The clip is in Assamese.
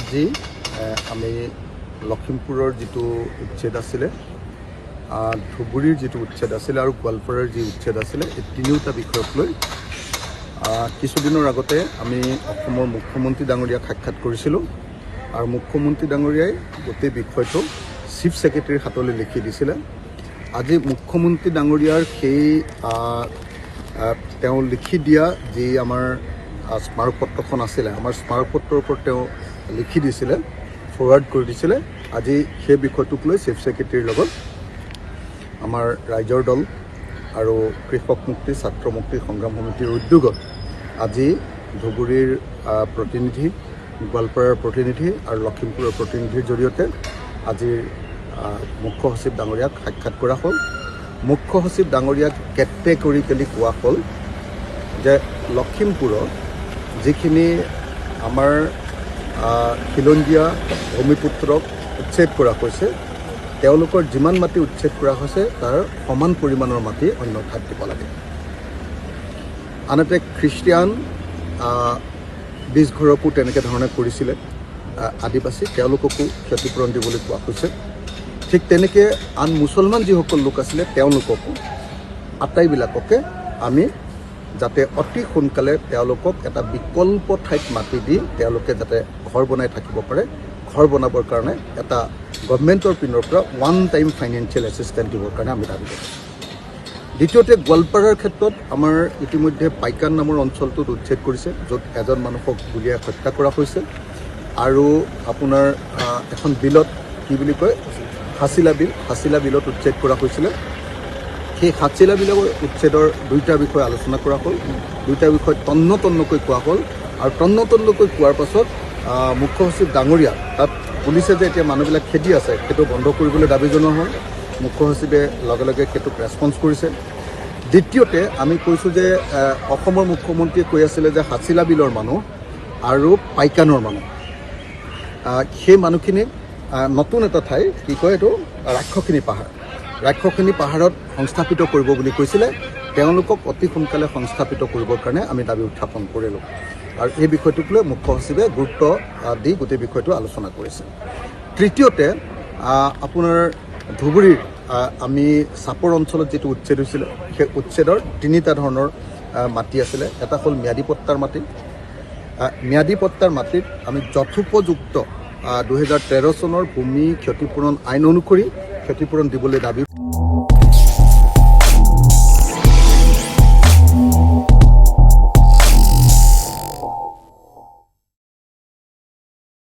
আজি আমি লখিমপুৰৰ যিটো উচ্ছেদ আছিলে, ধুবুৰীৰ যিটো উচ্ছেদ আছিলে আৰু গোৱালপাৰাৰ যি উচ্ছেদ আছিলে, এই তিনিওটা বিষয়ক লৈ কিছুদিনৰ আগতে আমি অসমৰ মুখ্যমন্ত্ৰী ডাঙৰীয়াক সাক্ষাৎ কৰিছিলোঁ আৰু মুখ্যমন্ত্ৰী ডাঙৰীয়াই গোটেই বিষয়টো চিফ ছেক্ৰেটাৰীৰ হাতলৈ লিখি দিছিলে। আজি মুখ্যমন্ত্ৰী ডাঙৰীয়াৰ সেই তেওঁ লিখি দিয়া যি আমাৰ স্মাৰকপত্ৰখন আছিলে, আমাৰ স্মাৰকপত্ৰৰ ওপৰত তেওঁ লিখি দিছিলে, ফৰৱাৰ্ড কৰি দিছিলে। আজি সেই বিষয়টোক লৈ চিফ ছেক্ৰেটাৰীৰ লগত আমাৰ ৰাইজৰ দল আৰু কৃষক মুক্তি ছাত্ৰ মুক্তি সংগ্ৰাম সমিতিৰ উদ্যোগত আজি ধুবুৰীৰ প্ৰতিনিধি, গোৱালপাৰাৰ প্ৰতিনিধি আৰু লখিমপুৰৰ প্ৰতিনিধিৰ জৰিয়তে আজিৰ মুখ্য সচিব ডাঙৰীয়াক সাক্ষাৎ কৰা হ'ল। মুখ্য সচিব ডাঙৰীয়াক কেটেগৰিকেলি কোৱা হ'ল যে লখিমপুৰত যিখিনি আমাৰ খিলঞ্জীয়া ভূমিপুত্ৰক উচ্ছেদ কৰা হৈছে, তেওঁলোকৰ যিমান মাটি উচ্ছেদ কৰা হৈছে তাৰ সমান পৰিমাণৰ মাটি অন্য ঠাইত দিব লাগে। আনহাতে খ্ৰীষ্টিয়ান 20 ঘৰকো তেনেকৈ ধৰণে কৰিছিলে আদিবাসী, তেওঁলোককো ক্ষতিপূৰণ দিবলৈ কোৱা হৈছে। ঠিক তেনেকৈ আন মুছলমান যিসকল লোক আছিলে তেওঁলোককো, আটাইবিলাককে আমি যাতে অতি সোনকালে তেওঁলোকক এটা বিকল্প ঠাইত মাটি দি তেওঁলোকে যাতে ঘৰ বনাই থাকিব পাৰে, ঘৰ বনাবৰ কাৰণে এটা গভৰ্ণমেণ্টৰ পিনৰ পৰা ওৱান টাইম ফাইনেন্সিয়েল এছিষ্টেঞ্চ দিবৰ কাৰণে আমি দাবী কৰিছোঁ। দ্বিতীয়তে গোৱালপাৰাৰ ক্ষেত্ৰত আমাৰ ইতিমধ্যে পাইকান নামৰ অঞ্চলটোত উচ্ছেদ কৰিছে, য'ত এজন মানুহক গুলীয়াই হত্যা কৰা হৈছে আৰু আপোনাৰ এখন বিলত কি বুলি কয় হাছিলা বিলত উচ্ছেদ কৰা হৈছিলে। সেই হাছিলা বিলৰ উচ্ছেদৰ দুইটা বিষয় আলোচনা কৰা হ'ল, দুইটা বিষয় তন্নকৈ কোৱা হ'ল আৰু তন্নকৈ কোৱাৰ পাছত মুখ্য সচিব ডাঙৰীয়া তাত পুলিচে যে এতিয়া মানুহবিলাক খেদি আছে সেইটো বন্ধ কৰিবলৈ দাবী জনোৱা হ'ল। মুখ্য সচিবে লগে লগে সেইটোক ৰেছপন্স কৰিছে। দ্বিতীয়তে আমি কৈছোঁ যে অসমৰ মুখ্যমন্ত্ৰীয়ে কৈ আছিলে যে হাছিলা বিলৰ মানুহ আৰু পাইকানৰ মানুহ, সেই মানুহখিনিক নতুন এটা ঠাই কি কয় এইটো ৰাক্ষসিনী পাহাৰত সংস্থাপিত কৰিব বুলি কৈছিলে। তেওঁলোকক অতি সোনকালে সংস্থাপিত কৰিবৰ কাৰণে আমি দাবী উত্থাপন কৰিলোঁ আৰু এই বিষয়টোক লৈ মুখ্য সচিবে গুৰুত্ব দি গোটেই বিষয়টো আলোচনা কৰিছে। তৃতীয়তে আপোনাৰ ধুবুৰীৰ আমি চাপৰ অঞ্চলত যিটো উচ্ছেদ হৈছিলে, সেই উচ্ছেদৰ তিনিটা ধৰণৰ মাটি আছিলে। এটা হ'ল ম্যাদী পট্টাৰ মাটি। ম্যাদী পট্টাৰ মাটিত আমি যথোপযুক্ত 2013 চনৰ ভূমি ক্ষতিপূৰণ আইন অনুসৰি ক্ষতিপূৰণ দিবলৈ দাবী